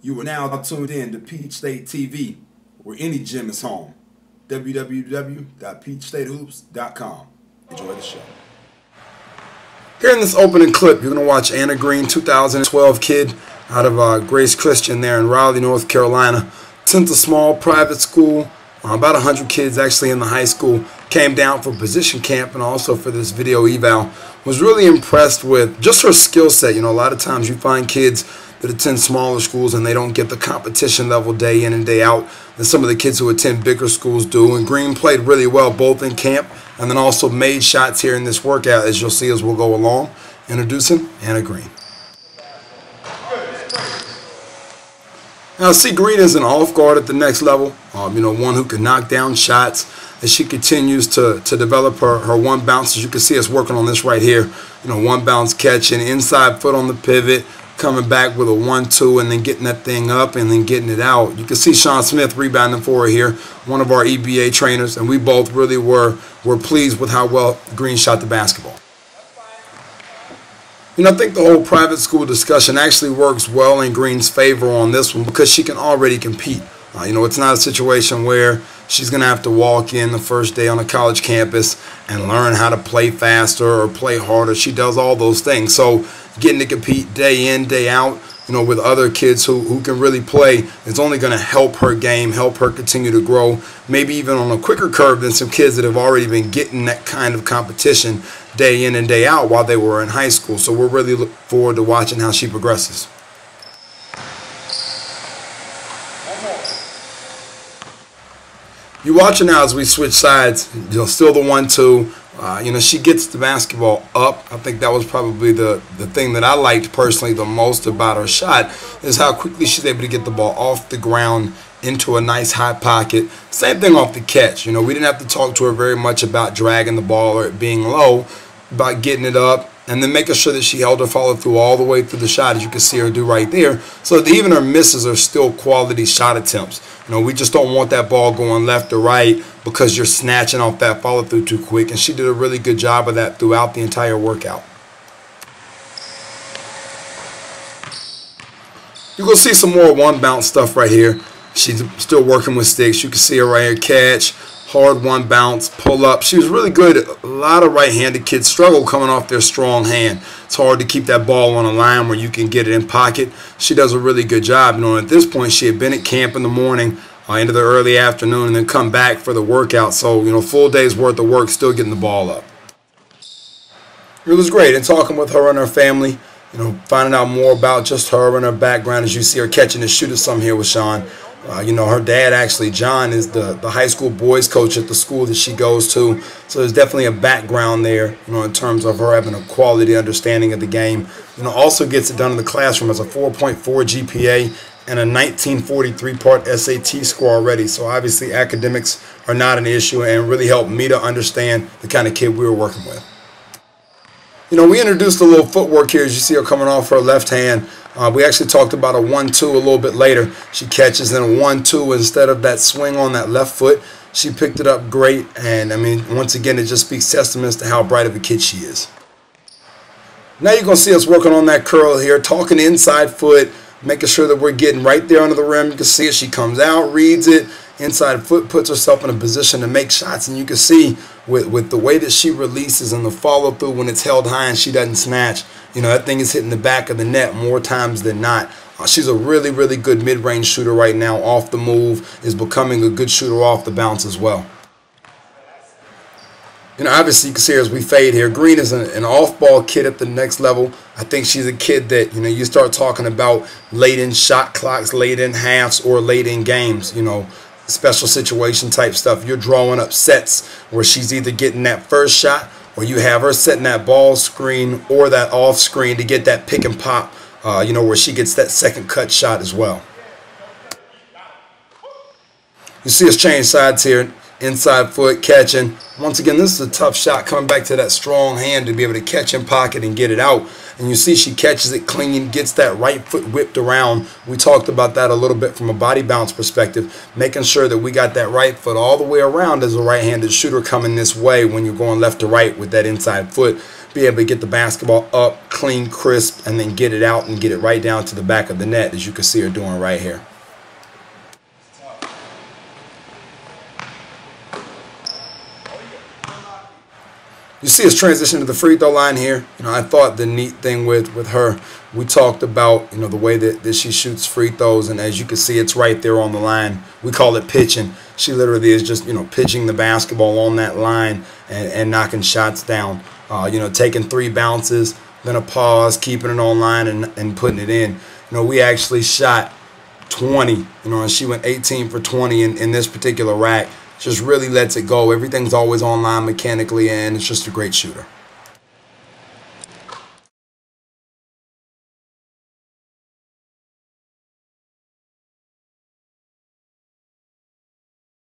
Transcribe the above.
You are now tuned in to Peach State TV, where any gym is home. www.peachstatehoops.com. Enjoy the show. Here in this opening clip, you're going to watch Anna Green, 2012 kid out of Grace Christian there in Raleigh, North Carolina. Attends a small private school, about 100 kids actually in the high school. Came down for position camp and also for this video eval. Was really impressed with just her skill set. You know, a lot of times you find kids that attend smaller schools and they don't get the competition level day in and day out that some of the kids who attend bigger schools do. And Green played really well both in camp and then also made shots here in this workout, as you'll see as we'll go along. Introducing Anna Green. Now, see, Green is an off guard at the next level, you know, one who can knock down shots as she continues to develop her one bounce. As you can see us working on this right here, you know, one bounce catching, inside foot on the pivot, coming back with a 1-2 and then getting that thing up and then getting it out. You can see Sean Smith rebounding for her here, one of our EBA trainers, and we both really were pleased with how well Green shot the basketball. You know, I think the whole private school discussion actually works well in Green's favor on this one because she can already compete. You know, it's not a situation where she's going to have to walk in the first day on a college campus and learn how to play faster or play harder. She does all those things. So getting to compete day in, day out, you know, with other kids who can really play is only going to help her game, help her continue to grow, maybe even on a quicker curve than some kids that have already been getting that kind of competition day in and day out while they were in high school. So we're really looking forward to watching how she progresses. You watch her now as we switch sides. You know, still the 1-2. You know, she gets the basketball up. I think that was probably the thing that I liked personally the most about her shot is how quickly she's able to get the ball off the ground into a nice high pocket. Same thing off the catch. You know, we didn't have to talk to her very much about dragging the ball or it being low, about getting it up and then making sure that she held her follow through all the way through the shot, as you can see her do right there. So that even her misses are still quality shot attempts. You know, we just don't want that ball going left or right because you're snatching off that follow through too quick. And she did a really good job of that throughout the entire workout. You're going to see some more one bounce stuff right here. She's still working with sticks. You can see her right here, catch, hard one bounce, pull up. She was really good. A lot of right-handed kids struggle coming off their strong hand. It's hard to keep that ball on a line where you can get it in pocket. She does a really good job. You know, at this point, she had been at camp in the morning, into the early afternoon, and then come back for the workout. So, you know, full day's worth of work, still getting the ball up. It was great. And talking with her and her family, you know, finding out more about just her and her background, as you see her catching and shooting some here with Sean. You know, her dad, actually, John, is the high school boys coach at the school that she goes to. So there's definitely a background there, you know, in terms of her having a quality understanding of the game. You know, also gets it done in the classroom as a 4.4 GPA and a 1943 part SAT score already. So obviously academics are not an issue and really helped me to understand the kind of kid we were working with. You know, we introduced a little footwork here as you see her coming off her left hand. We actually talked about a 1-2 a little bit later. She catches in a 1-2 instead of that swing on that left foot. She picked it up great, and I mean, once again, it just speaks testaments to how bright of a kid she is. Now you're going to see us working on that curl here, talking inside foot, making sure that we're getting right there under the rim. You can see it. She comes out, reads it, inside foot, puts herself in a position to make shots, and you can see with the way that she releases and the follow through when it's held high and she doesn't snatch, you know, that thing is hitting the back of the net more times than not. She's a really, really good mid-range shooter right now off the move, is becoming a good shooter off the bounce as well. You know, obviously you can see her as we fade here. Green is an off-ball kid at the next level. I think she's a kid that, you know, you start talking about late in shot clocks, late in halves, or late in games, you know, special situation type stuff. You're drawing up sets where she's either getting that first shot or you have her setting that ball screen or that off screen to get that pick and pop, you know, where she gets that second cut shot as well. You see us change sides here. Inside foot, catching. Once again, this is a tough shot, coming back to that strong hand to be able to catch in pocket and get it out. And you see she catches it clean, gets that right foot whipped around. We talked about that a little bit from a body bounce perspective, making sure that we got that right foot all the way around as a right-handed shooter coming this way when you're going left to right with that inside foot. be able to get the basketball up, clean, crisp, and then get it out and get it right down to the back of the net, as you can see her doing right here. You see us transition to the free throw line here. I thought the neat thing with her, we talked about, the way that she shoots free throws, and as you can see, it's right there on the line. We call it pitching. She literally is just, pitching the basketball on that line and knocking shots down. Taking 3 bounces, then a pause, keeping it on line and putting it in. We actually shot 20, and she went 18 for 20 in this particular rack. Just really lets it go. Everything's always online mechanically, and it's just a great shooter.